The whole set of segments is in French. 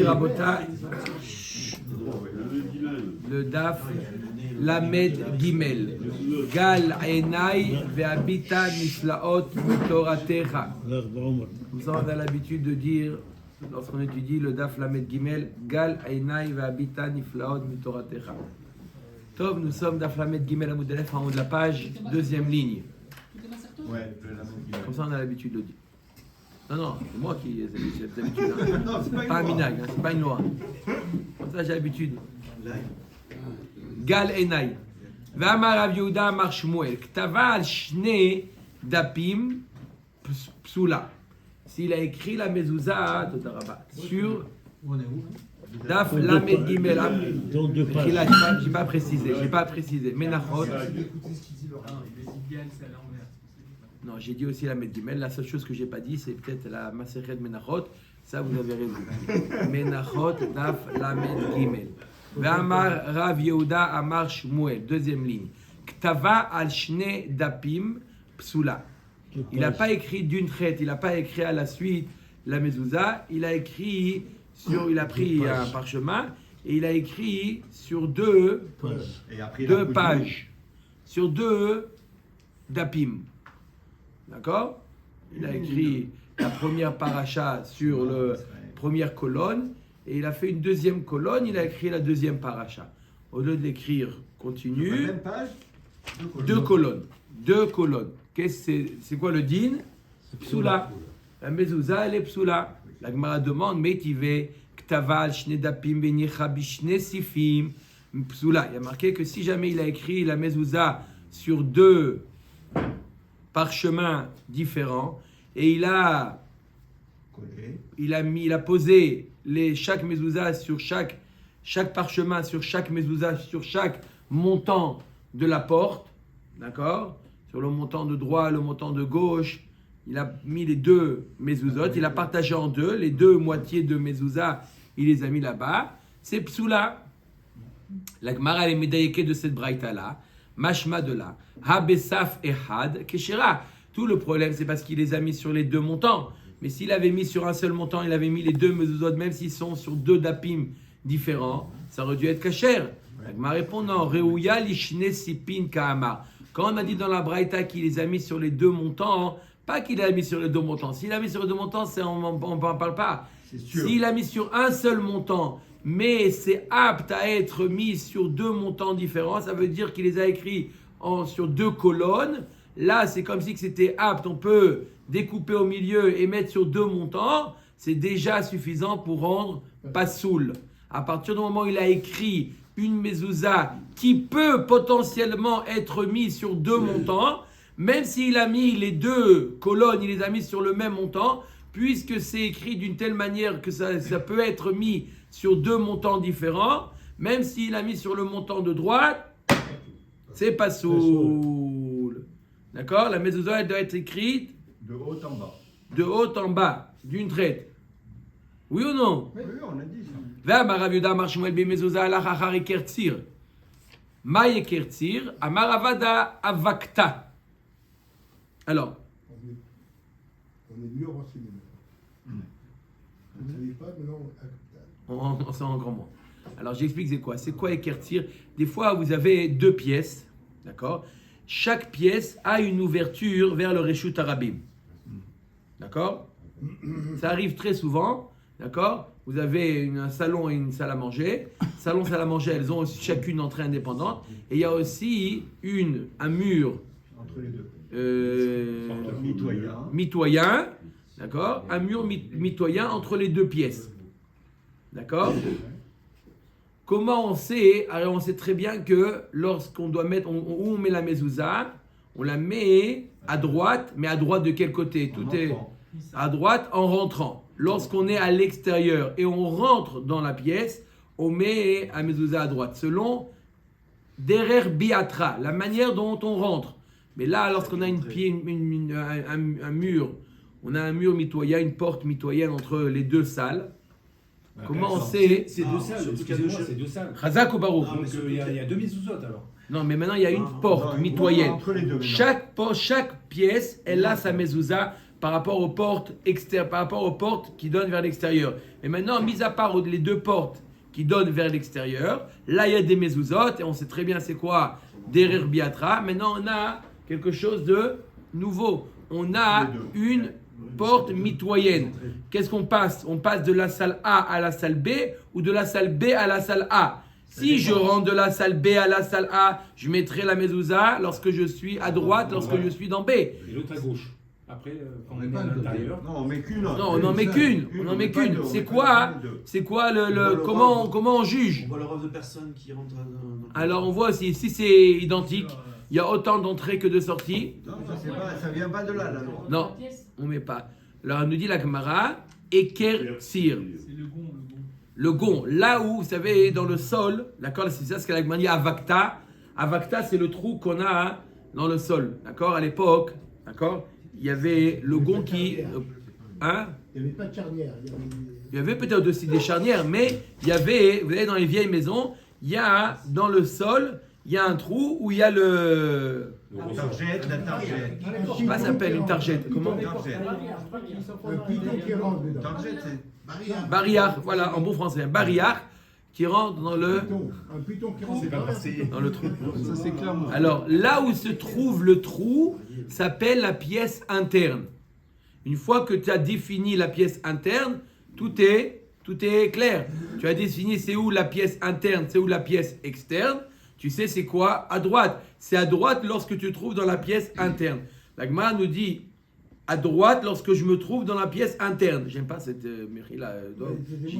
Rabotai, le Daf Lamed Gimel Gal Enai Ve'abita Niflaot Mitoratecha. Nous on a l'habitude de dire, lorsqu'on étudie le Daf Lamed Gimel, Gal Enai Ve'abita Niflaot Mitoratecha. Tov, nous sommes Daf Lamed Gimel Amud Aleph en haut de la page, deuxième ligne. Comme ça on a l'habitude de dire. Non, c'est moi qui ai cette habitude. Hein. C'est pas un minag, hein, c'est pas une loi. Comme ça, j'ai l'habitude. Gal Enai. V'amar Rav Yehuda amar Shmuel. Ktava al shne dapim psula. S'il a écrit la mezouza sur Daf Lamed Gimel. J'ai pas précisé. Menachot. Non, j'ai dit aussi la Lamed Gimel. La seule chose que j'ai pas dit, c'est peut-être la Masechet Menachot. Ça, vous avez raison. Menachot, Daf, Lamed Gimel. Ve'amar Rav Yehuda amar Shmuel. Deuxième ligne. Ktava al shne dapim psula. Il n'a pas écrit d'une traite. Il n'a pas écrit à la suite la mezouza. Il a écrit sur. Il a pris un parchemin et il a écrit sur deux pages. Sur deux dapim. D'accord? Il a écrit la première paracha sur la première colonne et il a fait une deuxième colonne, il a écrit la deuxième paracha. Au lieu de l'écrire continu, sur la même page, deux colonnes. C'est quoi le din? Psula. La mezouza, elle est psula. La Gemara demande, mais tu veux ktaval shne dapim benicha bishne sifim psula. Il y a marqué que si jamais il a écrit la mezouza sur deux parchemins différents et il a posé chaque mezouza sur chaque parchemin, sur chaque mezouza, sur chaque montant de la porte, d'accord, sur le montant de droite, le montant de gauche, il a mis les deux mezouzotes, il a partagé en deux, les deux moitiés de mezouza, il les a mis là-bas, c'est psoula. La Gemara est médaillée de cette braïta là. Mashma de là, Habesaf et Had, Keshera. Tout le problème, c'est parce qu'il les a mis sur les deux montants. Mais s'il avait mis sur un seul montant, il avait mis les deux mezuzot, même s'ils sont sur deux dapim différents, ça aurait dû être kasher. Ma répond non, Reuya lishne sipin kaama. Quand on a dit dans la Braïta qu'il les a mis sur les deux montants, pas qu'il a mis sur les deux montants. S'il a mis sur les deux montants, on n'en parle pas. S'il a mis sur un seul montant, mais c'est apte à être mis sur deux montants différents, ça veut dire qu'il les a écrits sur deux colonnes. Là, c'est comme si c'était apte. On peut découper au milieu et mettre sur deux montants. C'est déjà suffisant pour rendre pasoul. À partir du moment où il a écrit une mezouza qui peut potentiellement être mise sur deux montants, même s'il a mis les deux colonnes, il les a mis sur le même montant, puisque c'est écrit d'une telle manière que ça peut être mis sur deux montants différents, même s'il a mis sur le montant de droite, c'est pas soul. D'accord? La mezouza, elle doit être écrite de haut en bas. De haut en bas, d'une traite. Oui ou non? Oui, on a dit ça. Ve'amar Rav Yehuda amar Shmuel b'mezouza alach achar ekertzir. Ma yekertzir? Amar avada avakta. Alors. On est mieux renseigné. On ne savait pas, maintenant on s'en rend grand mot. Alors j'explique c'est quoi. C'est quoi ékertir? Des fois vous avez deux pièces, d'accord? Chaque pièce a une ouverture vers le Reshut Arabim. D'accord? Ça arrive très souvent, d'accord? Vous avez un salon et une salle à manger. Salon, salle à manger, elles ont aussi chacune une entrée indépendante. Et il y a aussi un mur entre les deux. Mitoyen, d'accord? Un mur mitoyen entre les deux pièces. D'accord? Comment on sait? Alors on sait très bien que lorsqu'on doit mettre, où on met la mezouza, on la met à droite, mais à droite de quel côté? Tout est à droite en rentrant. Lorsqu'on est à l'extérieur et on rentre dans la pièce, on met la mezouza à droite, selon derer biatra, la manière dont on rentre. Mais là, lorsqu'on a un mur, on a un mur mitoyen, une porte mitoyenne entre les deux salles. Comment on sait? C'est deux salles, excusez-moi, c'est deux salles. Chazak ou Baruch? Donc il y a deux mezuzot alors. Non, mais maintenant il y a une porte mitoyenne. Chaque pièce, elle a sa mezouza par rapport aux portes extérieures, par rapport aux portes qui donnent vers l'extérieur. Et maintenant, mis à part les deux portes qui donnent vers l'extérieur, là il y a des mezuzot, et on sait très bien c'est quoi Derer Biatra. Maintenant on a quelque chose de nouveau. On a une porte mitoyenne. Qu'est-ce qu'on passe? On passe de la salle A à la salle B ou de la salle B à la salle A. Si je rentre de la salle B à la salle A, je mettrai la mezouza lorsque je suis à droite, lorsque je suis dans B. Et l'autre à gauche. Après, quand on est à l'intérieur. Non, on met qu'une. Non, on n'en met qu'une. On n'en met qu'une. C'est quoi comment on juge? On voit le rêve de personnes qui rentrent dans Alors on voit si c'est identique, il y a autant d'entrées que de sorties. Non, ça vient pas de là. Non, on met pas. Alors elle nous dit la Gemara, Eker Sir. C'est le gond. Le gond, là où, vous savez, dans le sol, d'accord, c'est ça ce qu'elle a dit Avakta. Avakta, c'est le trou qu'on a dans le sol, d'accord, à l'époque, d'accord, il y avait le gond qui... Hein? Il n'y avait pas de charnière. Il y avait peut-être aussi des charnières, mais il y avait, vous savez, dans les vieilles maisons, il y a, dans le sol, il y a un trou où il y a le... La targette. Je sais pas, ça s'appelle une targette. Comment? Un piton qui rentre dedans. Targette, c'est... Barillard, voilà, en bon français, un barillard qui rentre dans le... Un piton qui rentre Dans le trou. Ça, c'est clairement. Alors, là où se trouve le trou s'appelle la pièce interne. Une fois que tu as défini la pièce interne, tout est clair. Tu as défini c'est où la pièce interne, c'est où la pièce externe. Tu sais c'est quoi à droite. C'est à droite lorsque tu te trouves dans la pièce interne. La Gemara nous dit à droite lorsque je me trouve dans la pièce interne. J'aime pas cette mairie là.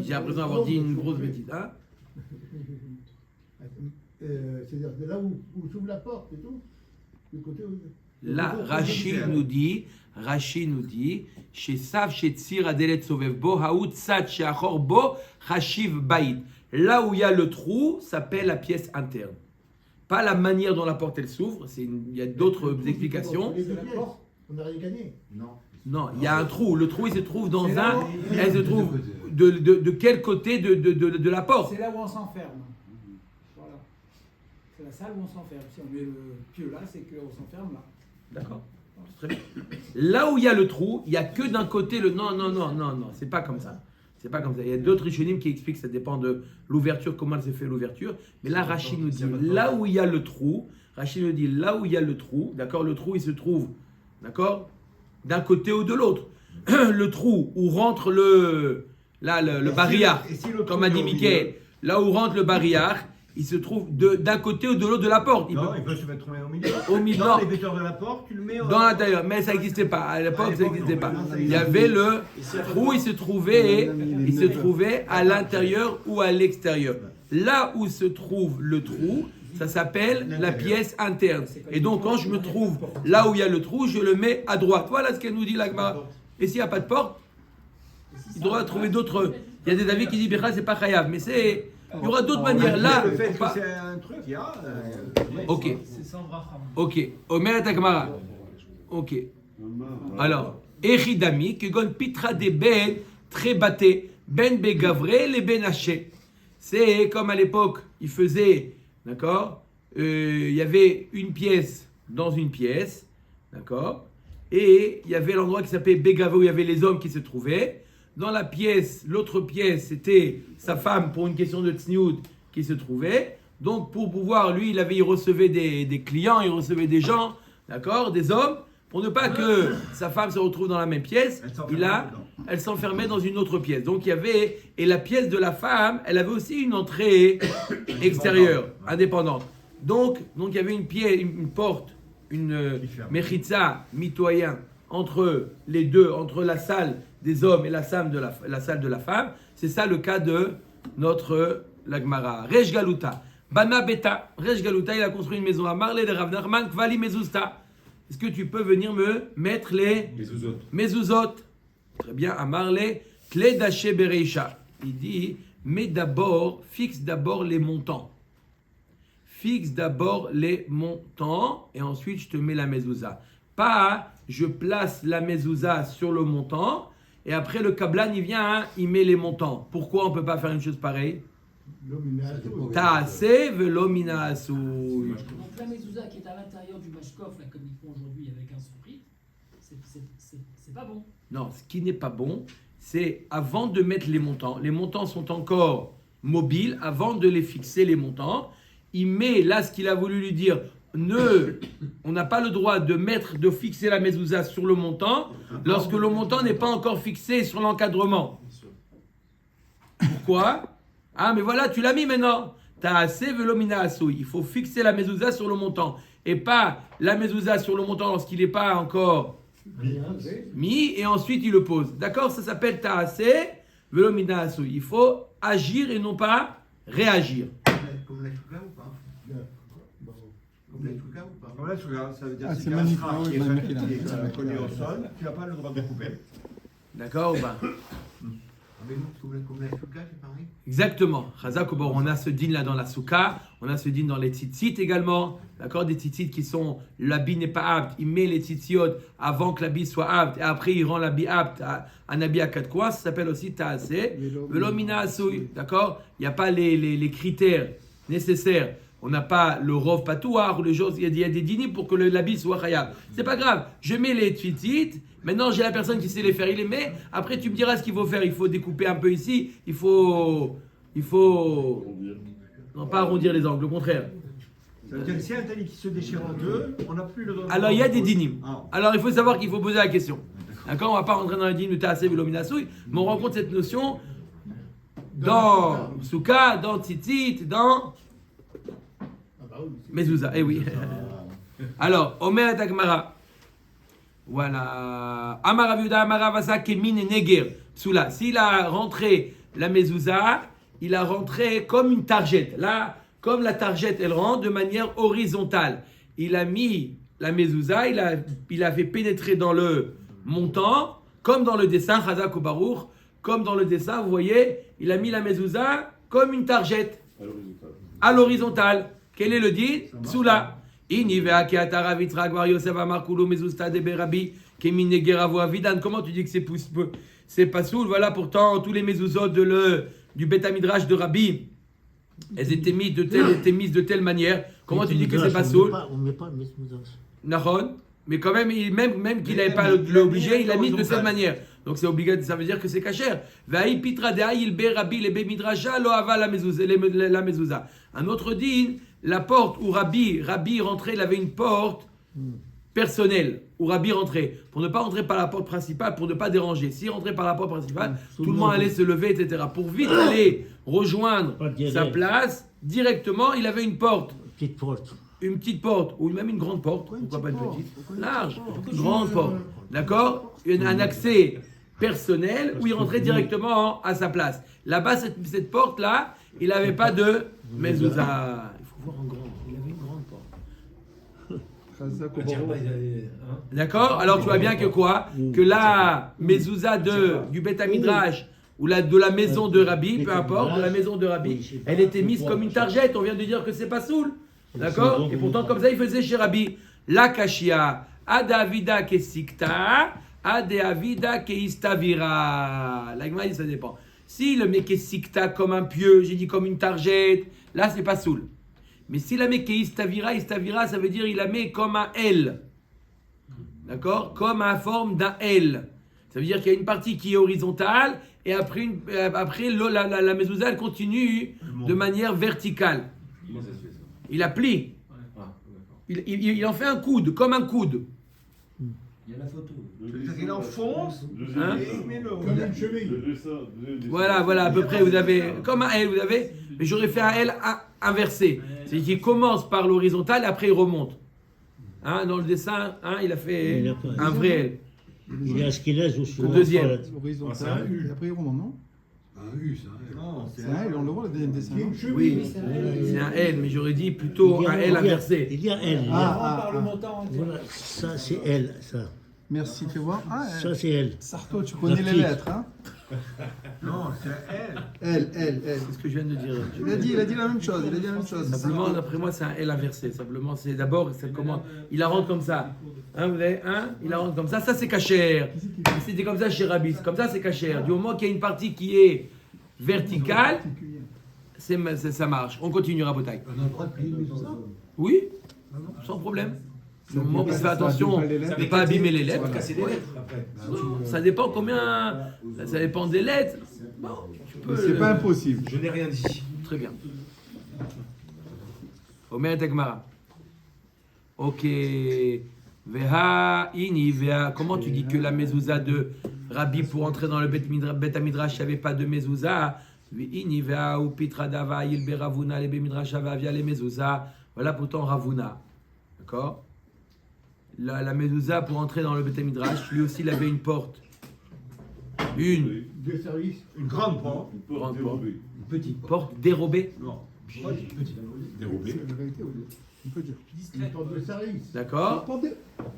J'ai l'impression d'avoir dit une grosse bêtise. Hein? C'est-à-dire de là où s'ouvre la porte et tout. Du côté où... Là, Rachid nous dit, chez Sav, chez Tsir, Adelet Sovev Bo, Haout, Sat, chez Achor Bo, Hashiv Baïd. Là où il y a le trou, s'appelle la pièce interne. Pas la manière dont la porte elle s'ouvre, il y a d'autres explications. On n'a rien gagné. Non, il y a un trou. Le trou, il se trouve dans un. Elle se trouve de quel côté de la porte? C'est là où on s'enferme. Voilà. C'est la salle où on s'enferme. Si on met le pieu là, c'est qu'on s'enferme là. D'accord. Très bien. Là où il y a le trou, il n'y a que d'un côté le. Non, c'est pas comme ça. C'est pas comme ça. Il y a d'autres rishonim qui expliquent que ça dépend de l'ouverture, comment elle s'est fait l'ouverture. Mais là, Rachid nous dit là où il y a le trou, d'accord, le trou il se trouve, d'accord, d'un côté ou de l'autre. Le trou où rentre le barillard, comme a dit Mickey, là où rentre le barillard, il se trouve d'un côté ou de l'autre de la porte. Il peut se mettre au milieu. Au milieu. Dans l'épaisseur de la porte, tu le mets dans l'intérieur, mais ça n'existait pas. À l'époque, ça n'existait pas. Il y avait le trou, il se trouvait à l'intérieur ou à l'extérieur. Là où se trouve le trou, ça s'appelle la pièce interne. Et donc, quand je me trouve là où il y a le trou, je le mets à droite. Voilà ce qu'elle nous dit, l'Agma. Et s'il n'y a pas de porte, il devra trouver d'autres. Il y a des avis qui disent que c'est pas chayav, mais c'est. Il y aura d'autres manières. Là, le fait que c'est un truc, il y a. Ok. C'est sans bracham. Ok. Omer et Agmara. Ok. Alors, Echidami, que gon pitra de ben, très batté, ben begavre, les ben haché. C'est comme à l'époque, ils faisaient, d'accord, il y avait une pièce dans une pièce, d'accord, et il y avait l'endroit qui s'appelait begavre, où il y avait les hommes qui se trouvaient. Dans la pièce, l'autre pièce, c'était sa femme pour une question de tsniout qui se trouvait. Donc pour pouvoir, lui, il recevait des clients, il recevait des gens, d'accord, des hommes. Pour ne pas que sa femme se retrouve dans la même pièce, elle s'enfermait dans une autre pièce. Donc il y avait, et la pièce de la femme, elle avait aussi une entrée extérieure, indépendante. Donc il y avait une porte, une mechitza mitoyen entre les deux, entre la salle des hommes et la salle de la femme. C'est ça le cas de notre Lagmara. Rej Galuta. Bana Beta. Rej Galuta, il a construit une maison à Marley de Rav Nachman, Kvali Mezousta. Est-ce que tu peux venir me mettre les mezuzot? Très bien, à Marley, Kle Daché Bereisha. Il dit, fixe d'abord les montants. Fixe d'abord les montants et ensuite je te mets la mezouza. Pas, je place la mezouza sur le montant et après le kablan il vient, il met les montants. Pourquoi on ne peut pas faire une chose pareille? Ta'aseh velo mina asur. Donc la mezouza qui est à l'intérieur du mashkof, là, comme ils font aujourd'hui avec un sourire, c'est pas bon. Non, ce qui n'est pas bon, c'est avant de mettre les montants sont encore mobiles, avant de les fixer les montants, il met là ce qu'il a voulu lui dire, on n'a pas le droit de fixer la mezouza sur le montant lorsque le montant n'est pas encore fixé sur l'encadrement. Pourquoi? Ah mais voilà, tu l'as mis maintenant. T'as assez velomina assoui. Il faut fixer la mezouza sur le montant et pas la mezouza sur le montant lorsqu'il n'est pas encore mis et ensuite il le pose. D'accord? Ça s'appelle t'as assez velomina assoui. Il faut agir et non pas réagir. Comme la chouka ou pas? Comme la chouka ou pas? Comme là, ça veut dire Ah, que c'est si magnifique. un Oui, qui est magnifique. collé au sol, tu n'as pas le droit de couper. D'accord ou pas? Mais non, comme la chouka, c'est pareil. Exactement. Chazak, on a ce din là dans la souka, on a ce din dans les tzitzit également. D'accord, des tzitzit qui sont, l'habit n'est pas apte, il met les tzitziot avant que l'habit soit apte et après il rend l'habit apte à un habit à quatre coins, ça s'appelle aussi ta'aseh. Velomina asui. D'accord, il n'y a pas les critères nécessaires. On n'a pas le rov patouar ou le jour, il y a des dîners pour que l'habit soit khayab. C'est pas grave, je mets les tzitzit. Maintenant, j'ai la personne qui sait les faire, il les met. Après, tu me diras ce qu'il faut faire. Il faut découper un peu ici. Il faut... Non, pas arrondir les angles, au contraire. Ça veut dire que si un talis qui se déchire en deux, on n'a plus le droit de... Alors, il y a des dynimes. Ah. Alors, il faut savoir qu'il faut poser la question. D'accord? On ne va pas rentrer dans les dynimes de Ta'aseh Velominasouy, mais on rencontre cette notion dans Souka, dans Tzitzit, dans Mezouza. Eh oui. Alors, Omer Dagmara. Voilà. Amara Viuda, Amara Vasa, Kemin et Neger. Psoula. S'il a rentré la mezouza, il a rentré comme une targette. Là, comme la targette, elle rentre de manière horizontale. Il a mis la mezouza, il a fait pénétrer dans le montant, comme dans le dessin, Chazak ou Baruch, comme dans le dessin, vous voyez, il a mis la mezouza comme une targette. À l'horizontale. Quel est le dit? Psoula. Comment tu dis que c'est pas soul? Voilà, pourtant tous les mezuzot du Beth Midrash de Rabbi, elles étaient mises de telle manière. Comment tu dis que c'est pas soul? On met pas le mezuzah. Nahon, mais quand même, même qu'il n'avait pas l'obligé, il l'a mis de cette manière. Donc c'est obligatoire, ça veut dire que c'est cachère. Un autre dit, la porte où Rabbi rentrait, il avait une porte personnelle où Rabbi rentrait. Pour ne pas rentrer par la porte principale, pour ne pas déranger. S'il rentrait par la porte principale, tout le monde allait se lever, etc. Pour vite aller rejoindre sa place, directement, il avait une porte. Petite porte. Une petite porte, ou même une grande porte, pourquoi pas une petite? Large, une grande porte, d'accord? Un accès personnel où il rentrait directement à sa place. Là-bas, cette porte-là, il n'avait pas de mezouza. Il faut voir en grand, il avait une grande porte. D'accord? Alors tu vois bien que quoi? Que la mezouza du Beth Midrash ou de la maison de Rabbi, peu importe, de la maison de Rabbi, elle était mise comme une targette. On vient de dire que c'est pas soul. D'accord? Et pourtant, comme ça, il faisait chez Rabbi. La kashia, ada avida ke sikta, ada avida ke istavira. La Gemara dit ça dépend. Si le met ke sikta comme un pieu, j'ai dit comme une targette, là, c'est pas soul. Mais si la met ke istavira, ça veut dire il la met comme un L. D'accord? Comme en forme d'un L. Ça veut dire qu'il y a une partie qui est horizontale et après la mezouza, elle continue de manière verticale. Comment ça se fait ça? Il la plie. Ah, d'accord. Il en fait un coude, comme un coude. Il y a la photo. C'est-à-dire qu'il enfonce Hein? et il met le... Comme une cheville. Voilà, à peu près, vous avez, comme un L, vous avez, mais j'aurais fait un L inversé. C'est-à-dire qu'il commence par l'horizontale et après il remonte. Hein, dans le dessin, il a fait un vrai L. Il est à ce qu'il est ou Le deuxième. Horizontal, et après il remonte, non? Un U, ça. Non, C'est un L, on le voit le deuxième dessin. non? Oui, c'est un L, mais j'aurais dit plutôt un L inversé. Il y a L. Par le montant entier. Voilà, ça c'est L, ça. Merci, fais voir. Ah, Ça c'est L. Sarto, tu connais les petite. lettres, hein? non, c'est elle. L. C'est ce que je viens de dire. Il a dit la même chose, Simplement, d'après moi, c'est un L inversé. Simplement, c'est d'abord, il la rentre comme ça. Hein, vous avez il la rentre comme ça. Ça, c'est cachère. C'était comme ça chez Rabbi. Comme ça, c'est cachère. Du moment qu'il y a une partie qui est verticale, ça marche. On continue, Rabotai. On a le droit de plier le mezuzah. Oui, sans problème. Du moment qu'il fait attention de ne pas abîmer les lettres. Ça va casser des lettres après. Non, ça dépend combien. Ça dépend des lettres. Bon, tu peux. C'est pas impossible. Je n'ai rien dit. Très bien. Omer Tegmara. Ok. Veha ini veha. Comment tu dis que la mezouza de Rabbi pour entrer dans le Bet Midrash, il n'y avait pas de mezouza? Ini veha ou pitra dava yilbe ravuna lebe midrash via les mezouza. Voilà pourtant Ravuna. D'accord? La mezouza pour entrer dans le Bet Midrash, lui aussi il avait une porte. Une Deux services. Une grande porte, grande porte. une petite porte. Porte dérobée. Non, pas une petite. Dérobé. C'est la vérité, oui. On peut dire. Une porte de service. D'accord?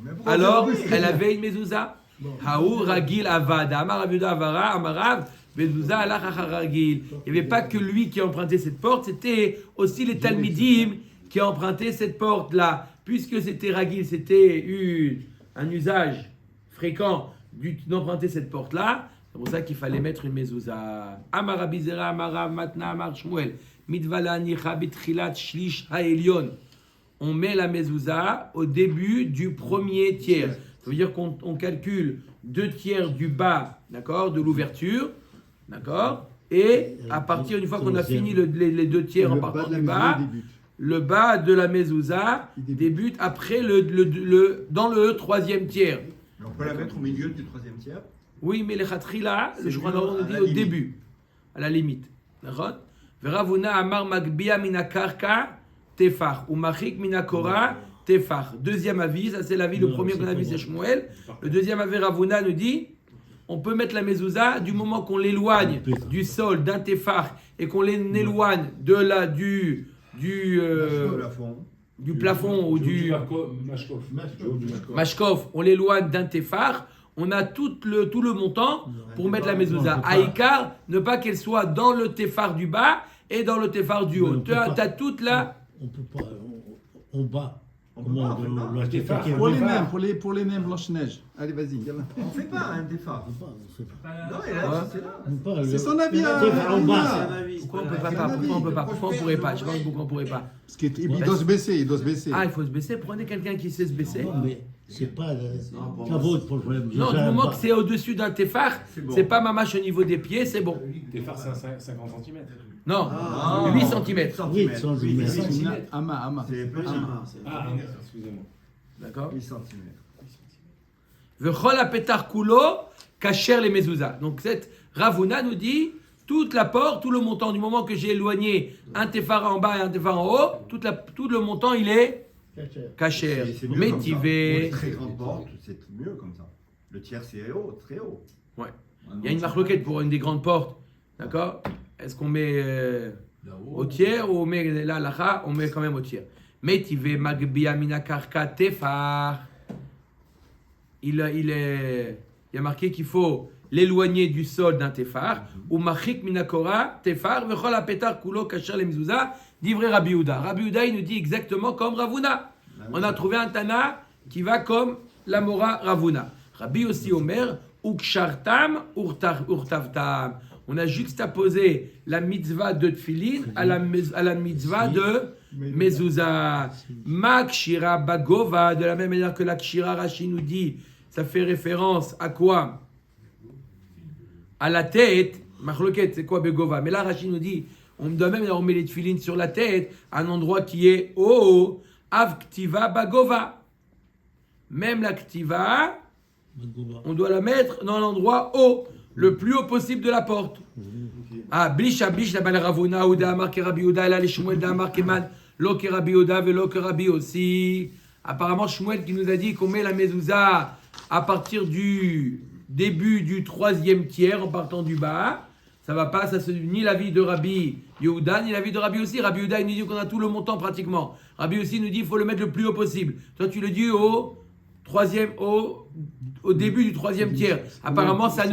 Mais pourquoi Alors, c'est elle avait une mezouza. Haou ragil avad. Amar Aviuda avara amarav mezouza alach ragil. Il n'y avait pas que lui qui empruntait cette porte, c'était aussi les talmidim qui empruntaient cette porte-là. Puisque c'était ragil, c'était un usage fréquent d'emprunter cette porte-là. C'est pour ça qu'il fallait mettre une mezouza. Amar Abizera amarav matna amar Shmuel. Midvala nicha bitchilat shlish haelion. On met la mezouza au début du premier tiers. Ça veut dire qu'on calcule 2 tiers du bas, d'accord, de l'ouverture, d'accord, et à partir d'une fois qu'on a fini les 2 tiers en partant du bas, le bas de la mezouza débute après dans le 3e tiers. On peut la mettre au milieu du 3e tiers. Oui, mais les khatrila, le Shulchan Aruch nous à dit la au limite. début, à la limite. D'accord? Veravuna amar magbia minakarka tefach ou machik minakora tefach. Deuxième avis, ça c'est l'avis, le premier qu'on a vu c'est Shmuel. Le deuxième avis, Ravuna nous dit, on peut mettre la mezouza du moment qu'on l'éloigne du sol d'un tefach et qu'on l'éloigne du plafond ou du mashkof, on l'éloigne d'un tefach. On a tout le montant pour mettre la mezouza. Aïkar, ne pas qu'elle soit dans le tefar du bas et dans le tefar du haut. Tu as toute la... On peut pas. On bat. On Comment peut pas, on on doit fait pas. attaquer Pour les on nains, pour les nains Blanche-Neige. Allez, vas-y, yallah. On fait pas un défart. peut pas, on sait pas. Non, et là, c'est là. On peut pas, C'est son avis, hein. Tefar en bas. Pourquoi on peut pas? Pourquoi on peut pas? Pourquoi on pourrait pas? Je sais pas pourquoi on pourrait pas. Parce qu'il doit se baisser, il doit se baisser. Ah, il faut se baisser. Prenez quelqu'un qui sait se baisser. Non, mais c'est pas ça vaut le problème. Non, du moment que c'est au-dessus d'un tefar, bon. c'est pas mamache au niveau des pieds, c'est bon. T'es farce à 50 cm. Non, Ah, 8 cm. 8 cm. C'est une ama. C'est petit. Ah, excusez-moi. D'accord? 8 cm. Vechol apetar kulo kacher les mezouza. Donc cette Ravuna nous dit toute la porte, tout le montant, du moment que j'ai éloigné un tefar en bas et un tefar en haut, tout le montant il est kacher. C'est mieux comme ça. Pour Métivé. les très grandes portes, c'est mieux comme ça. Le tiers, c'est haut, très haut. Ouais. Il y a une marloquette pour une des grandes portes. D'accord? Est-ce qu'on met au tiers ou on met là, là, on met quand même au tiers. Métivé magbia minakarka tefar. Il y a marqué qu'il faut l'éloigner du sol d'un tefar. Ou machik minakora tefar. Vechol apetar kulo kacher les mezouza. Divrei Rabbi Yehuda. Rabbi Yehuda, il nous dit exactement comme Ravuna. On a trouvé un Tana qui va comme la Mora Ravuna. Rabbi aussi Omer, Ukshartam, Urtavtam. On a juxtaposé la mitzvah de Tfilin à la mitzvah de Mezouza. Ma Kshira Bagova, de la même manière que la Kshira Rashi nous dit, ça fait référence à quoi? À la tête. Machloket, c'est quoi Begova? Mais là, Rashi nous dit, on met les tefilines sur la tête, à un endroit qui est haut. Avktiva bagova. Même la ktiva, on doit la mettre dans l'endroit haut, le plus haut possible de la porte. Ah, blish la bal Ravuna ou d'Amar Kerabi Uda, là les Shmuel d'Amar Keman, lo Kerabi Uda, velo Kerabi aussi. Apparemment, Shmuel qui nous a dit qu'on met la mezouza à partir du début du 3e tiers en partant du bas. Ça va pas, ça c'est ni l'avis de Rabbi Yehuda, ni l'avis de Rabbi aussi. Rabbi Yehuda, il nous dit qu'on a tout le montant pratiquement. Rabbi aussi nous dit qu'il faut le mettre le plus haut possible. Toi, tu le dis au début du 3e tiers. Apparemment, ça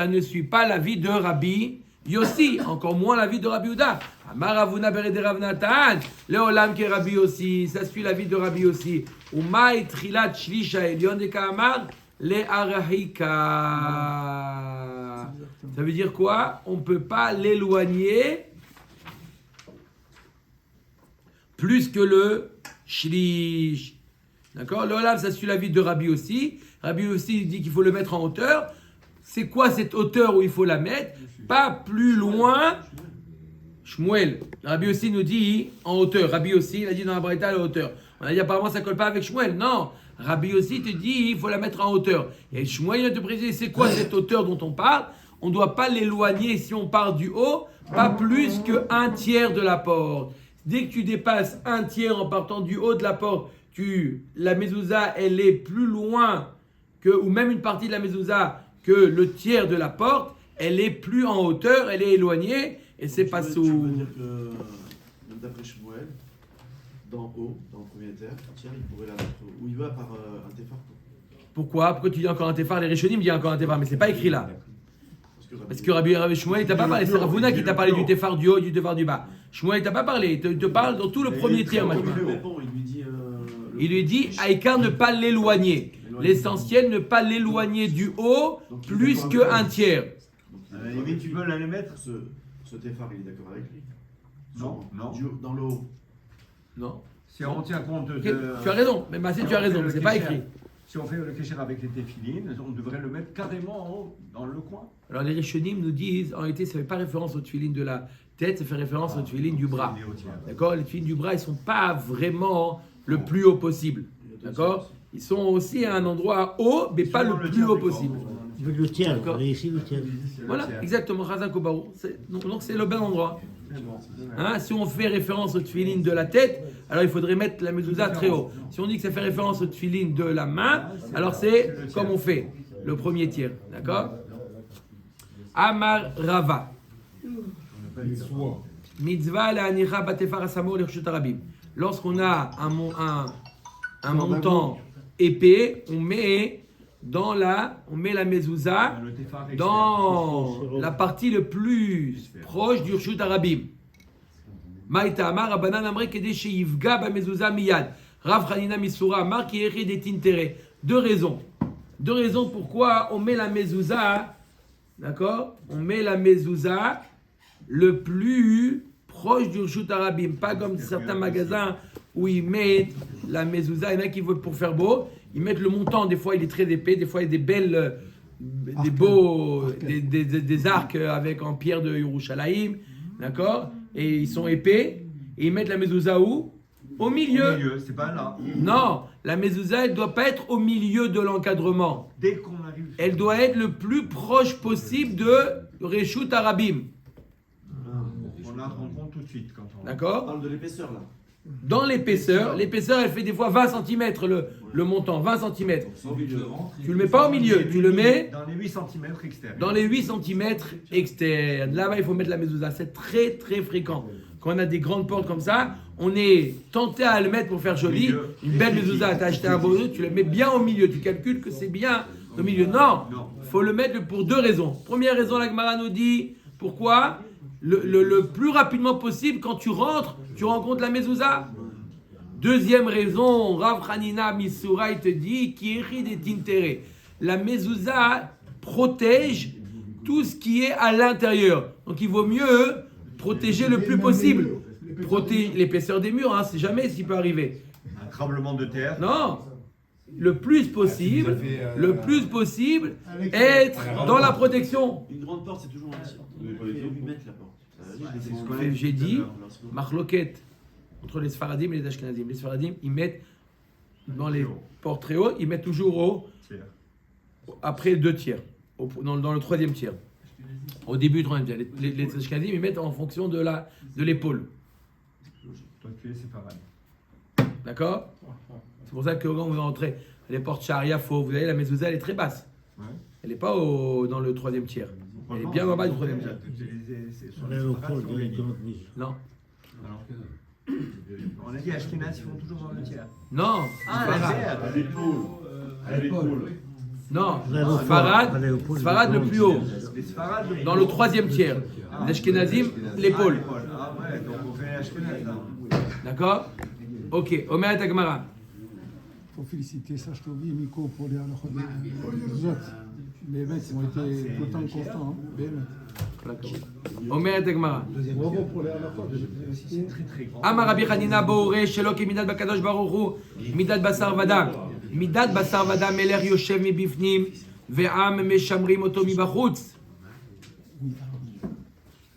ne suit pas l'avis de Rabbi Yossi, encore moins l'avis de Rabbi Yehuda. Amaravuna berede Rav Natan, leolam ke Rabbi aussi, ça suit l'avis de Rabbi aussi. Umay trilat shlisha elyon de Kamar. Les arahika. Ça veut dire quoi? On ne peut pas l'éloigner plus que le shlish. D'accord? Le Olav, ça suit l'avis de Rabbi aussi. Rabbi aussi dit qu'il faut le mettre en hauteur. C'est quoi cette hauteur où il faut la mettre? Pas plus loin. Shmuel. Rabbi aussi nous dit en hauteur. Rabbi aussi, il a dit dans la Braïta la hauteur. On a dit apparemment ça colle pas avec Shmuel. Non. Rabbi aussi te dit il faut la mettre en hauteur. Et Shmuel vient te préciser c'est quoi cette hauteur dont on parle? On ne doit pas l'éloigner si on part du haut, pas plus qu'un tiers de la porte. Dès que tu dépasses un tiers en partant du haut de la porte, la mezouza, elle est plus loin que, ou même une partie de la mezouza que le tiers de la porte, elle est plus en hauteur, elle est éloignée, et c'est pas sous. Tu veux dire que, même d'après Shmuel, d'en haut, dans le premier tiers, il pourrait la mettre où il va par un téphar. Pourquoi tu dis encore un téphar? Les Rishonim disent encore un téphar, mais c'est pas écrit là. Parce que Rabbi Shmuel, il t'a pas parlé. C'est Ravuna qui t'a parlé du téphar du haut et du téphar du bas. Shmuel, il t'a pas parlé. Il te parle dans tout le premier tiers maintenant. Il lui dit, Aïkar, ne pas l'éloigner. L'essentiel, ne pas l'éloigner du haut plus qu'un tiers. Mais tu veux la mettre Ce téphar, il est d'accord avec lui? Non. Dans le haut. Non. Si on tient compte de... Tu as raison, mais Massé, tu as raison, mais c'est pas écrit. Si on fait le kécher avec les téphilines, on devrait le mettre carrément en haut, dans le coin. Alors les Rishonim nous disent, en réalité, ça ne fait pas référence aux tuilines de la tête, ça fait référence aux tuilines du bras. D'accord? Les tuilines du bras, ils ne sont pas vraiment le plus haut possible. D'accord? Ils sont aussi à un endroit haut, mais pas le plus haut possible. Le tiers, ici le tiers. Voilà, exactement, Chazak Obarou. Donc c'est le bon endroit. Hein, si on fait référence aux tuilines de la tête, alors il faudrait mettre la mezouza très haut. Si on dit que ça fait référence aux tuilines de la main, alors c'est comme on fait, le premier tiers. D'accord? Amar Rava. Mitzvah la anicha batefar asamo l'irshut arabim. Lorsqu'on a un montant épais, on met la mezouza dans la partie le plus proche du Rshut Arabim. Maïta Amar Rabbanan Amre Kedesh Yivga ba mezouza miyad. Rav Chanina Misura Amar ki eri de tintere. Deux raisons pourquoi on met la mezouza, d'accord? On met la mezouza le plus proche du Rshut Arabim, pas comme certains magasins où ils mettent la mezouza, il y en a qui veulent pour faire beau. Ils mettent le montant, des fois il est très épais, des fois il y a des belles, des arcs avec en pierre de Yerushalayim, d'accord? Et ils sont épais, et ils mettent la mezouza où? Au milieu. Au milieu, c'est pas là. Non, la mezouza, elle ne doit pas être au milieu de l'encadrement. Dès qu'on arrive... Elle doit être le plus proche possible de Reshut Arabim. On la rencontre tout de suite quand on... D'accord? On parle de l'épaisseur là. Dans l'épaisseur, elle fait des fois 20 cm le montant, 20 cm. Tu le mets pas au milieu, tu le mets dans les 8 cm externes. dans les 8 cm externes. Là-bas, il faut mettre la mezouza. C'est très très fréquent. Quand on a des grandes portes comme ça, on est tenté à le mettre pour faire joli. Une belle mezouza, tu as acheté un beau, tu le mets bien au milieu. Tu calcules que c'est bien au milieu. Non, il faut le mettre pour deux raisons. Première raison, la Gemara nous dit pourquoi le plus rapidement possible, quand tu rentres, tu rencontres la mezouza. Deuxième raison, Rav Hanina Misura, il te dit qui hérite des tintere. La mezouza protège tout ce qui est à l'intérieur. Donc il vaut mieux protéger le plus possible. Protéger l'épaisseur des murs, c'est jamais ce qui peut arriver. Un tremblement de terre. Non, le plus possible, être dans la protection. Une grande porte, c'est toujours un tir. Il faut 8 mètres la porte. J'ai dit, Marloquette entre les Sfaradim et les Ashkenazim. Les Sfaradim, ils mettent dans les portes très hautes, ils mettent toujours après 2 tiers, dans le 3e tiers. Au début du 3e tiers. Les Ashkenazim, ils mettent en fonction de l'épaule. Toi, tu es séparé. D'accord? C'est pour ça que quand vous entrez, les portes charia, vous voyez, la mezouza, elle est très basse. Ouais. Elle n'est pas dans le 3e tiers. Elle est bien en bas du 3e tiers. Non. On a dit Ashkenaz, ils font toujours dans le tiers. Non. À l'épaule. Non. Sfarad le plus haut. Dans le 3e tiers. Les Ashkenazim, l'épaule. Ah ouais, donc on fait Ashkenaz là. D'accord? Ok. Omer et Gemara. Il faut féliciter Sachtovi et Miko pour les halachot des autres. Les mecs ont été tout le temps constants. Hein. Omer et Gemara. Bravo pour les halachot. C'est très très grand. Amar Rabbi Hanina Boore Shelo Kemidat Bakadosh Baruch Hu Midat Basar Vada Midat Basar Vada Meler Yoshev Mibifnim Ve'am Meshamrim Oto Mibachutz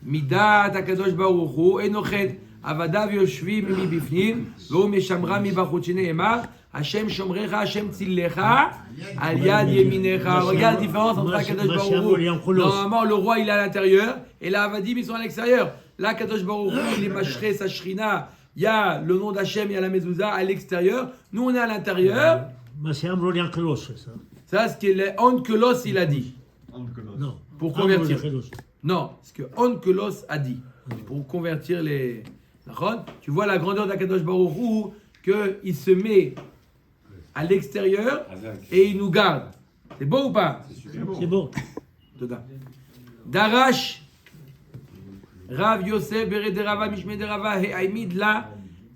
Midat Akadosh Baruch Hu Enochet Avadav Yoshvim Mibifnim Ve'u Meshamra Mibachutz Shene'emar Hashem Shomrecha Hashem Tzillecha Al Yad Yeminecha. Regarde la différence entre Akadosh Baruch Hu. Normalement le roi il est à l'intérieur et là Avadim ils sont à l'extérieur. Là, Kadosh Baruch Hu, il est Mashrei, sa Shrina. Il y a le nom d'Hachem, il y a la Mezouza à l'extérieur. Nous, on est à l'intérieur. C'est Amroliankelos, c'est ça. Ça, ce que Onkelos, il a dit. Non. Pour convertir. Amroliankelos. Non, ce que Onkelos a dit. Pour convertir les. Tu vois la grandeur d'Akadosh Baruch Hu, qu'il se met à l'extérieur et il nous garde. C'est beau ou pas? C'est bon. Darash. Rav Yosef Berederava Mishmederava He'aimid la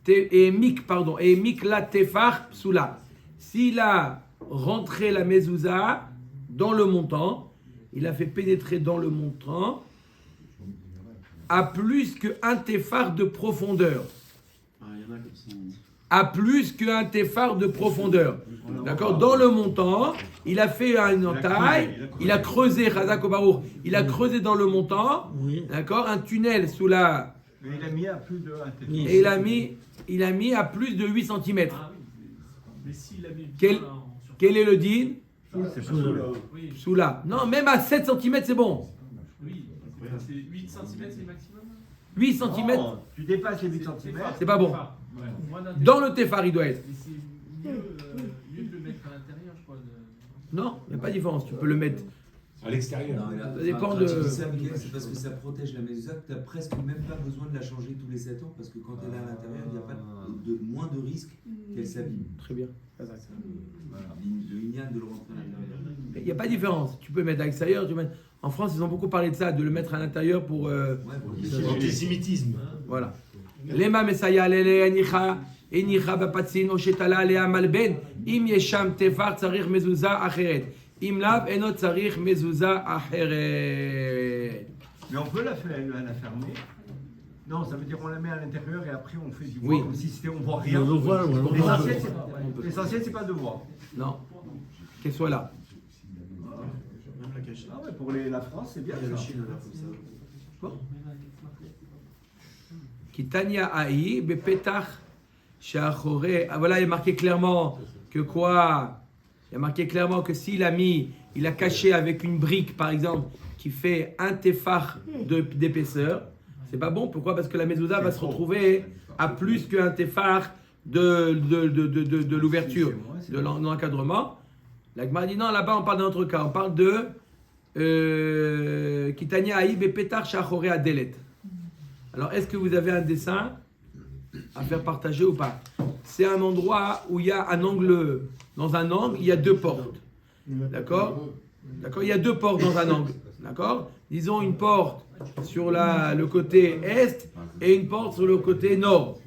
Emik la Tefach Psula. S'il a rentré la mezouza dans le montant, il a fait pénétrer dans le montant à plus qu'un tefar de profondeur. À plus qu'un tefar de profondeur. D'accord? Dans le montant, il a fait une entaille, il a creusé, Chazak Baruch, il a creusé dans le montant, d'accord, un tunnel sous la. Mais il a mis à plus de. Et il a mis à plus de 8 cm. Mais s'il a mis Quel est le din? Sous là. Non, même à 7 cm, c'est bon. Oui, c'est 8 cm, c'est le maximum. 8 cm, Non, tu dépasses les 8 cm. c'est pas bon. Dans le tefar, il doit être. Mais c'est mieux de le mettre à l'intérieur, je crois. Non, il n'y a pas de différence. Tu peux le mettre. À l'extérieur. Ça dépend de. C'est parce que ça protège la mezouza que tu n'as presque même pas besoin de la changer tous les 7 ans parce que quand elle est à l'intérieur, il n'y a pas moins de risque qu'elle s'abîme. Très bien. Le ignan de le rentrer à l'intérieur. Il n'y a pas de différence. Tu peux mettre à l'extérieur. En France, ils ont beaucoup parlé de ça, de le mettre à l'intérieur pour. L'antisémitisme. Voilà. Lema Mesaya Lele Enicha Enicha Bapatsin Oshetala Lea Malben Im Yesham Tefar Tsarich Mezouza Acheret Im Lav Enot Tsarich Mezouza Acheret. Mais on peut la fermer. Non, ça veut dire qu'on la met à l'intérieur et après on fait du Oui. voile comme si c'était on voit rien. On le voit, on le voit. L'essentiel c'est pas de voir. Non. Qu'elle soit là. Même la cachette. Ah ouais, pour la France c'est bien La ça. Chine, on a comme ça. Bon. Kitania Aï Bepetach Shachore. Ah voilà, il est marqué clairement que quoi? Il y a marqué clairement que s'il a il a caché avec une brique par exemple qui fait un tefar d'épaisseur, c'est pas bon. Pourquoi? Parce que la mezouza va se retrouver à plus qu'un tefar de l'ouverture, de l'encadrement. La Gemara dit non, là-bas on parle d'un autre cas. On parle de Kitania Aï Bepetach Shachore Adelet. Alors, est-ce que vous avez un dessin à faire partager ou pas? C'est un endroit où il y a un angle. Dans un angle, il y a 2 portes. D'accord? D'accord? Il y a 2 portes dans un angle. D'accord? Disons une porte sur le côté est et une porte sur le côté nord.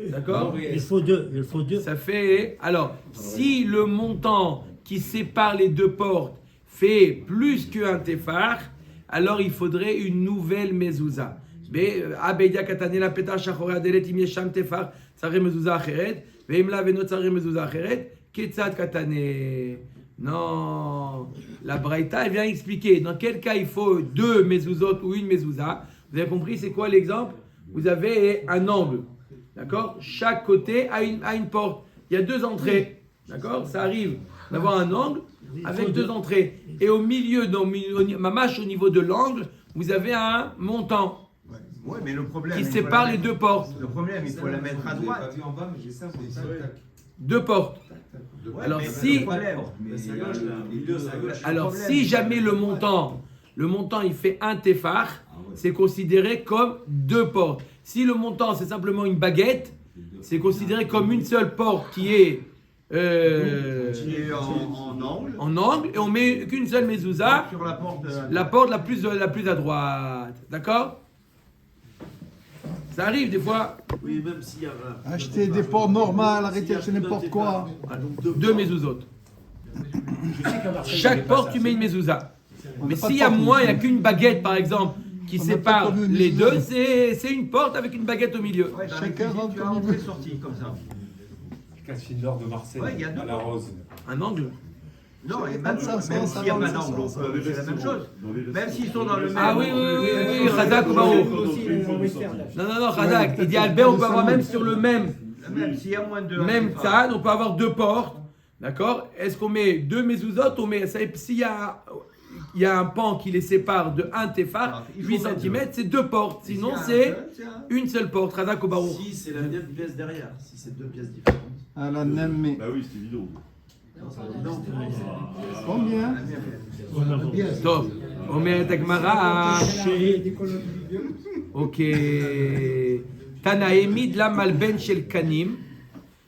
D'accord? Il faut deux. Ça fait. Alors, si le montant qui sépare les 2 portes fait plus qu'un tefar, alors il faudrait une nouvelle mezouza. Abedia Katanela Petar Shachore Adelet Im Yesham Tefar Tsare Mezouza Acheret Veim La Venot Tsare Mezouza Acheret Ketzat Katane. Non, la Braïta elle vient expliquer dans quel cas il faut 2 mezuzot ou une mezouza. Vous avez compris c'est quoi l'exemple? Vous avez un angle, d'accord? Chaque côté a une porte. Il y a 2 entrées, d'accord? Ça arrive d'avoir un angle avec 2 entrées. Et au milieu, mamache au niveau de l'angle, vous avez un montant. Ouais, mais le problème, qui sépare les 2 portes. Le problème, il faut la mettre à droite. Je l'ai pas vu en bas, mais j'ai ça, c'est ça. 2 portes. Ouais, Alors mais si, le problème, C'est à gauche, là. Les deux, c'est à gauche. alors si jamais le montant il fait un tefar, c'est considéré comme 2 portes. Si le montant c'est simplement une baguette, c'est considéré comme une seule porte qui est qui est en angle, et on met qu'une seule mezouza sur la porte. La porte la plus à droite. D'accord? Ça arrive des fois. Oui, même s'il y a. Achetez des portes normales, arrêtez d'acheter n'importe quoi. 2 mezuzot. Chaque porte, tu mets une mezouza. Mais s'il y a moins, il n'y a qu'une baguette par exemple qui sépare les deux, c'est une porte avec une baguette au milieu. Ouais, dans la Chacun cuisine, rentre tu as comme il entrée veut. sortie comme ça. Cassine d'or de Marseille, Ouais, il y a deux à la Rose. Un angle. Non, et Même même ça, s'il n'y a pas d'angle, c'est la même chose. Même s'ils sont dans le même. Ah oui, Razak ou Maro. Non, Razak. Il dit Albert, on peut avoir même sur le même S'il y a moins de. Même tzad, on peut avoir deux portes. D'accord? Est-ce qu'on met deux mezuzot? S'il y a un pan qui les sépare de un tefar, 8 cm, c'est deux portes. Sinon, c'est une seule porte. Razak ou Baruch. Si c'est la même pièce derrière, si c'est deux pièces différentes. À la Nemme. Bah oui, c'était vidéo. Combien? Top. Omer Tagmara. Ok. Tanaemi de la malben shel kanim.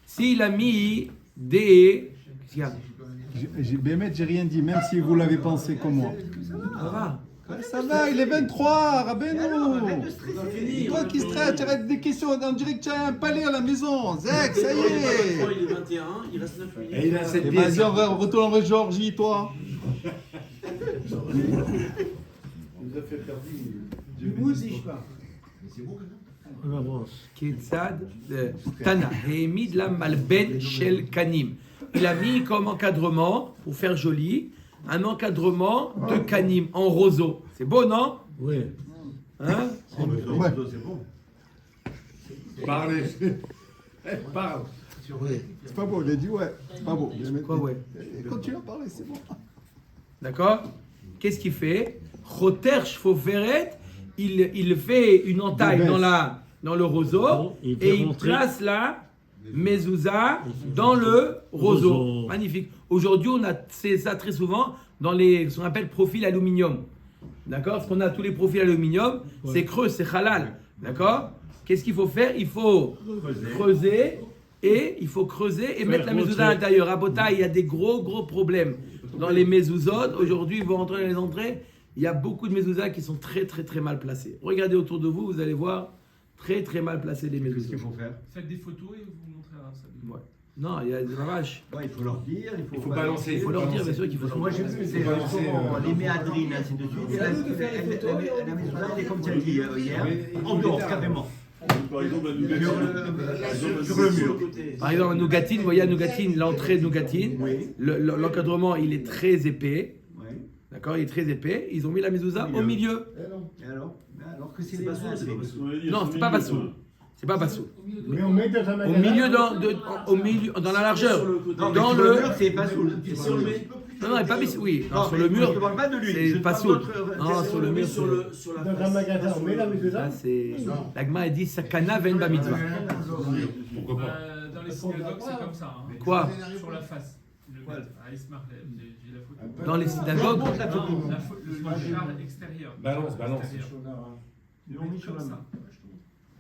S'il a mis des. Bémet, j'ai rien dit, même si vous l'avez pensé comme moi. Ça va. Ça va, il est 23, Rabbeinu. Toi qui stresses, tu arrêtes des questions, on dirait que tu as un palais à la maison. Zek, ça y est. Il est 21, il reste 9 minutes. Et il a cette Et pièce. vas-y, on retourne en Géorgie, toi. On avance. Ketzad Tana. Émid la malben shel kanim. Il a mis comme encadrement, pour faire joli, un encadrement de kanim en roseau. C'est beau, non? Oui. Hein? Ouais. C'est bon. Parlez. Parle. C'est pas beau, il a dit ouais. C'est pas beau. Quoi, ouais? Continue à parler, c'est bon. D'accord? Qu'est-ce qu'il fait? Choter shfoferet, il fait une entaille dans le roseau Il fait et il rentrer. place la mezouza dans le roseau. Magnifique. Aujourd'hui, on a c'est ça très souvent dans ce qu'on appelle profil aluminium. D'accord? Parce qu'on a tous les profils aluminium, c'est creux, c'est halal. D'accord? Qu'est-ce qu'il faut faire? Il faut creuser et mettre la mezouza à l'intérieur. À Bota, il y a des gros problèmes dans les mezuzot. Aujourd'hui, ils vont rentrer dans les entrées. Il y a beaucoup de mezuzahs qui sont très mal placés. Regardez autour de vous, vous allez voir très mal placés les Qu'est-ce mezuzahs. qu'il faut faire? Faites des photos et vous montrez à ça. Ouais. Non, il y a des vaches. Ouais, il faut leur dire, il Il faut balancer. Il faut leur dire, bien sûr, qu'il faut. Moi j'ai vu des les méadrines, ainsi de suite. La maison, elle est comme tu as dit hier, en dehors, carrément. Par exemple, la Sur le mur. Par exemple, à Nougatine, vous voyez à Nougatine, l'entrée de Nougatine, Oui. l'encadrement il est très épais. Oui. D'accord, il est très épais. Ils ont mis la mezouza au milieu. Et alors que c'est C'est pas ça, c'est pas parce que. Non, c'est pas Bassou. C'est pas Bassou. Mais on met dans un Au magasin. milieu, dans la largeur. Non, Dans mais sur le- le mur, c'est pas sous. Sur le Non, il n'est pas mis. Oui, non, Non, sur mais le mur. je ne parle pas de lui. C'est je pas parle sous. d'autre- Non, sur le mur. sur la Dans un face. magasin, on met la mezouza. Ça, c'est. L'agma a dit sakana ven ba mitzvah. Pourquoi pas? Dans les synagogues, c'est comme ça. Hein. Quoi? Sur la face. Le mettre à Ismarlet, j'ai la photo. Dans les synagogues. Non, le char extérieur. Balance. Extérieur. Ils l'ont mis sur la main.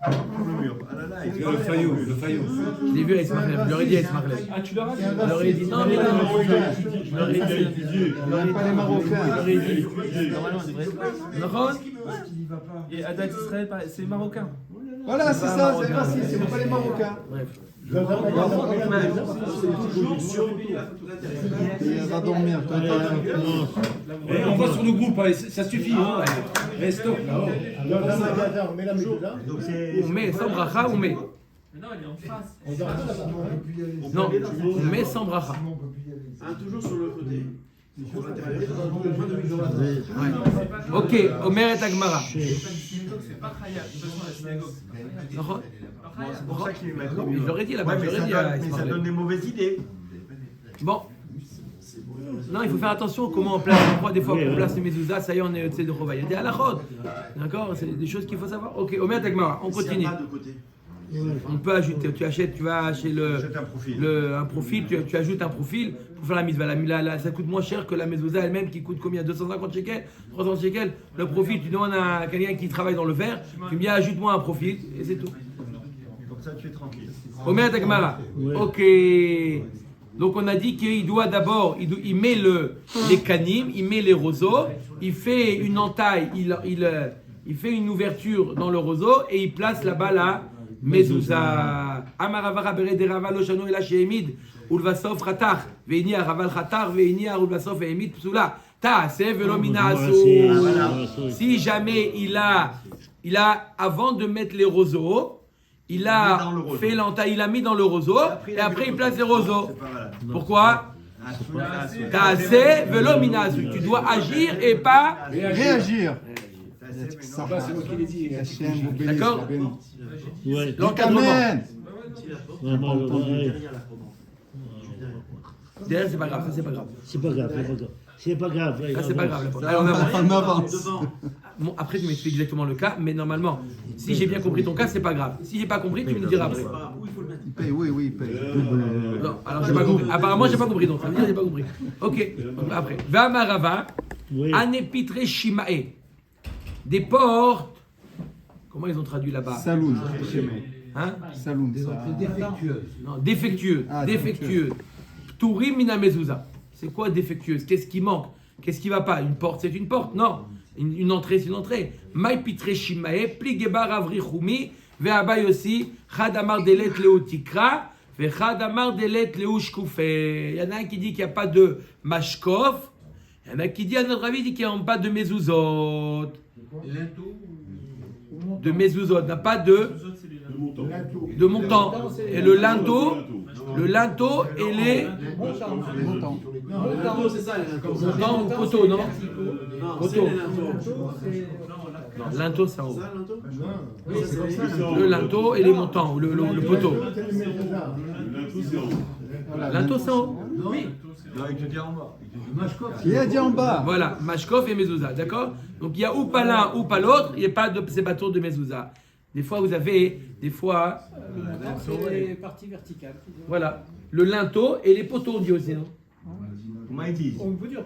Ça. Sur le mur. Ah là là, il Le faillot. Je l'ai vu à Ismarlet. Je leur ai dit à Ismarlet. Ah, tu l'auras Je leur ai dit non, mais non. Je leur ai dit. Il n'aime pas les Marocains. Je leur ai dit. Nahon? Et Adat Israël, c'est marocain. Voilà, c'est ça, c'est facile, c'est pas les Marocains. Bref. Dans un magasin, on met la mezouza. Il va dormir, toi, Et on voit sur nos groupes, allez, ça suffit. Hein. Restons là-haut. Dans un magasin, on met la mezouza. Donc c'est. On met sans bracha, on met. Mais non, il est en face. On dort pas là-bas. Non, on met sans bracha. Toujours sur le côté. Sur l'intérieur. Ouais. Ok, Omer et Agmara. C'est pas Khayab. De toute façon, la synagogue, c'est pas Khayab. C'est pour ça qu'il est maintenant. Je leur ai dit là-bas, Ouais, je mais leur ai dit à ça Ismarlet. donne des mauvaises idées. Bon. Non, il faut faire attention comment on place. On croit des fois qu'on place les mezuzahs, ça y est, on est au-dessus de Chova. Il y a des halachot. D'accord? C'est des choses qu'il faut savoir. Ok, Omer Tagmara, on continue. Pas de côté. On peut ajouter, tu vas chez Jette un profil. un profil, tu ajoutes un profil pour faire la mitzvah. Ça coûte moins cher que la mezouza elle-même qui coûte combien? 250 shekels, 300 shekels. Le profil, tu demandes à quelqu'un qui travaille dans le verre, tu me dis ajoute-moi un profil et c'est tout. Comme ça, tu es tranquille. Omer Tagmara. Ok. Donc on a dit qu'il doit d'abord, il met les canim, il met les roseaux, il fait une entaille, il fait une ouverture dans le roseau et il place là-bas la mezouza. Amaravara bered rava lo shanu ela shemid ulvasof khatach veini araval khatar veini ulvasof emid psula Ta'aseh velo mina asur. Si jamais il a, avant de mettre les roseaux, il a fait il a mis dans le roseau et après il place les roseaux. Pourquoi? Ta'aseh velo mina asur. Tu dois agir et pas Réagir. C'est moi qui l'ai dit. D'accord? Ouais. L'encadrement. Amen. Derrière, c'est pas grave, ça c'est pas grave. C'est pas grave, c'est pas grave. C'est pas grave. Ça c'est pas grave. Ça, Allez, on avance. on avance. Bon, après, tu m'expliques exactement le cas, mais normalement, si j'ai bien compris ton cas, c'est pas grave. Si j'ai pas compris, tu me le diras après. Il paye, oui, il paye. Non, alors j'ai pas compris. Apparemment, j'ai pas compris, donc ça veut dire que j'ai pas compris. Ok, donc après. Vamarava, Oui. anepitre shimae. Des portes. Comment ils ont traduit là-bas? Saloon. Hein? Saloon. Défectueuse. Non, défectueuse. Ah, défectueuse. Tourim mina mezouza. C'est quoi défectueuse? Qu'est-ce qui manque? Qu'est-ce qui va pas? Une porte, c'est une porte? Non. Une entrée, c'est une entrée. Maï pitre shimae, pligebar avri choumi, ve'abay aussi, chadamar delet leotikra, ve'chadamar delet leushkoufé. Il y en a un qui dit qu'il n'y a pas de mashkof. Il y en a qui dit, à notre avis, qu'il n'y a pas de mezuzot. De mezuzot, n'a pas de montant. Et le linteau et les Linteau, c'est ça, les linteaux. montant ou poteau, non? Poteau. Non, Linteau, c'est en haut. ça, linteau? Oui, c'est comme ça. Le linteau et les montants, ou le poteau. Linteau, c'est en haut. Oui. Non, il te dit en bas. Il a dit en bas. Voilà, mashkof et mezouza, d'accord? Donc il y a ou pas l'un ou pas l'autre, il n'y a pas de sébato de mezouza. Des fois, vous avez, C'est les parties verticales. voilà, le linteau et les poteaux, on dit aussi, non? Comment il dit? On peut dire.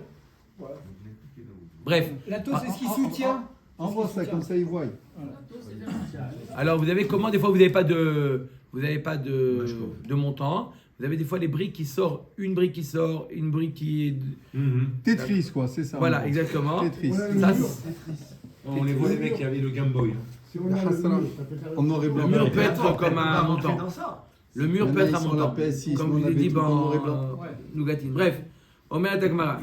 Bref. La taux, c'est ce qui soutient. Envoie ça, comme ça, ils voient. Alors, vous avez comment? Des fois, vous n'avez pas de montant. Vous avez des fois les briques qui sortent, une brique qui sort, une brique qui... Tetris, quoi, c'est ça. Voilà, exactement. Tetris. Ça, On les voit, les mecs qui avaient le Game Boy. Si on a le mur, ça peut faire On aurait le blanc. mur peut être comme un montant. Le mur peut être un Sur la montant. PS6, Comme on je l'ai avait dit, tout en noir et blanc. Nougatine. Bref, Omer Takmara.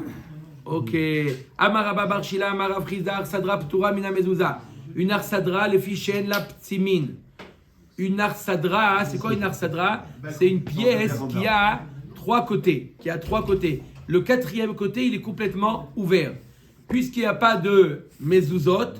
Ok. Amaraba Barshila, Amara Frida, Arsadra Ptura Mina Mezouza. Une Arsadra, le fichen, la Ptsimin. Une Arsadra, c'est quoi une Arsadra? C'est une pièce qui a trois côtés. Le quatrième côté, il est complètement ouvert. Puisqu'il n'y a pas de mezuzot,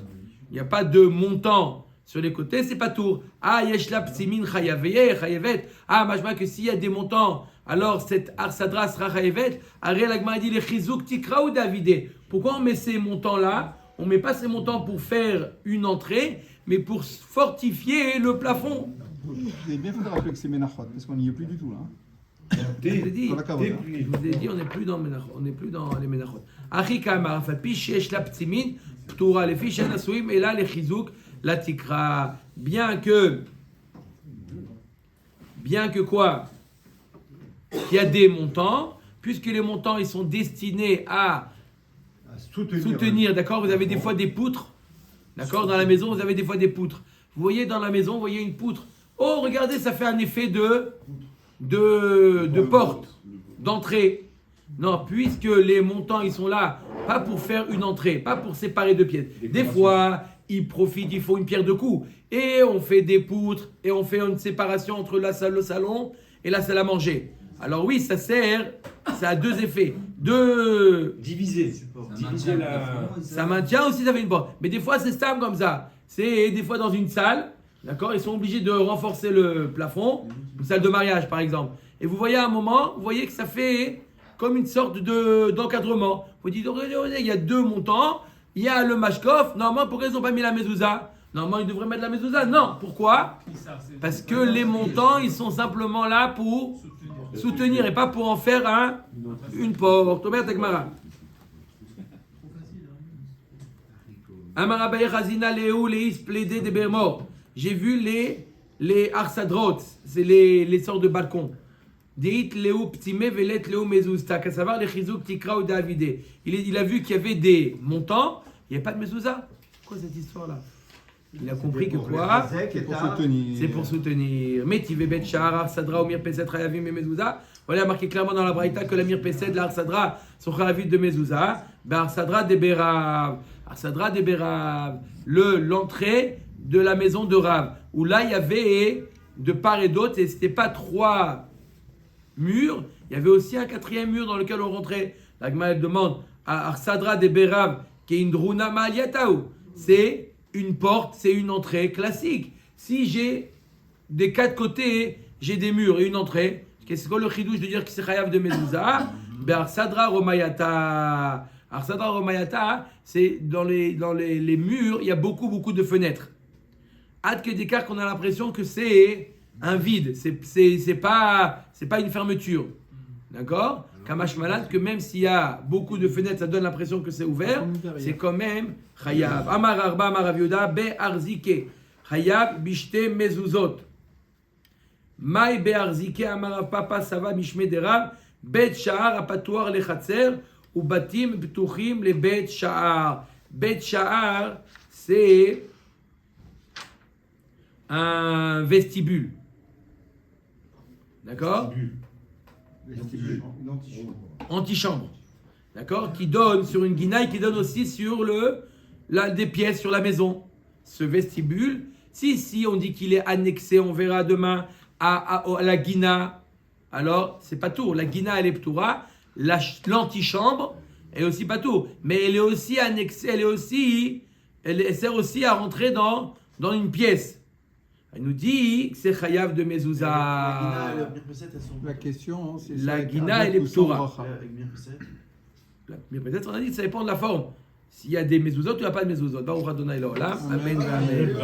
il n'y a pas de montant sur les côtés, c'est pas tour. Ah, yeshla psimin chayavet. Ah, majma que s'il y a des montants, alors cette arsadra sera chayavet. Ariel Agmar dit les chizouk tikra ou davide. Pourquoi on met ces montants-là? On met pas ces montants pour faire une entrée, mais pour fortifier le plafond. Vous avez bien fait de rappeler que c'est Ménachot, parce qu'on n'y est plus du tout là. Je vous ai dit, Dans la Kavod, hein. je vous ai dit, on n'est plus dans les Menachot. Achika marafat pichesh la ptimin, ptura les fiches anasuim, et là les chizouk, la tikra. Bien que quoi? Il y a des montants, puisque les montants ils sont destinés à soutenir, d'accord? Vous avez des fois des poutres, d'accord? Dans la maison, vous avez des fois des poutres. Vous voyez dans la maison, vous voyez une poutre. Oh, regardez, ça fait un effet de porte, d'entrée. Non, puisque les montants, ils sont là, pas pour faire une entrée, pas pour séparer deux pièces. Des fois, ils profitent, il faut une pierre de coups. Et on fait des poutres, et on fait une séparation entre le salon et la salle à manger. Alors oui, ça a deux effets. Diviser la... Ça maintient aussi, ça fait une porte. Mais des fois, c'est stable comme ça. C'est des fois dans une salle, d'accord, ils sont obligés de renforcer le plafond, une salle de mariage par exemple. Et vous voyez à un moment, vous voyez que ça fait comme une sorte d'encadrement. Vous dites, regardez, il y a deux montants, il y a le mashkof. Normalement, pourquoi ils n'ont pas mis la mezouza? Normalement, ils devraient mettre la mezouza. Non, pourquoi? Parce que les montants, ils sont simplement là pour soutenir et pas pour en faire une porte. Omer Tekmara. J'ai vu les arsadrot, c'est les sortes de balcons. Il a vu qu'il y avait des montants, il n'y avait pas de mezouza. Quoi cette histoire-là? Il a compris que quoi? C'est pour soutenir. C'est pour soutenir. Metiv bet sha'ar Arsadra ou Mirpeset Chayavim et Mezouza. Voilà, marqué clairement dans la Braïta que la Mirpeset, la Arsadra sont Chayavim de Mezouza. Ben Arsadra de Berav. Arsadra de Berav. L'entrée de la maison de Rav. Où là, il y avait de part et d'autre, et c'était pas 3 murs, il y avait aussi un 4e mur dans lequel on rentrait. La Gemara demande à Arsadra de Berav, qui est une druna ma'aliataou. C'est une porte, c'est une entrée classique. Si j'ai des 4 côtés, j'ai des murs et une entrée, qu'est-ce que le chidouche de dire que c'est chayav de mezouza? Ben Arsadra romayata. Arsadra romayata, c'est dans les murs, il y a beaucoup de fenêtres. Ad que d'écart qu'on a l'impression que c'est un vide, c'est pas une fermeture. D'accord? Kamash malade, que même s'il y a beaucoup de fenêtres, ça donne l'impression que c'est ouvert, c'est quand même chayav. Amar Arba, Amar Rav Yehuda, Be Arzike, chayav bishte mezuzot. Maï Be Arzike, Amar Rav Papa, Sava Mishme Derav, Bet Sha'ar apatuar le chatzer, ou batim ptuchim le Bet Sha'ar. Bet Sha'ar, c'est un vestibule. D'accord? Antichambre. D'accord? Qui donne sur une guinaille, qui donne aussi sur des pièces sur la maison. Ce vestibule, si on dit qu'il est annexé, on verra demain, à la guina, alors c'est pas tout. La guina, elle est ptoura. L'antichambre est aussi pas tout. Mais elle est aussi annexée, elle sert aussi à rentrer dans une pièce. Elle nous dit que c'est chayav de mezouza. La question, c'est la guina et les ptoura. La Peut-être on a dit que ça dépend de la forme. S'il y a des mezuzot, il n'y a pas de mezuzot. Baruch Adonai L'Olam. Amen. Amen.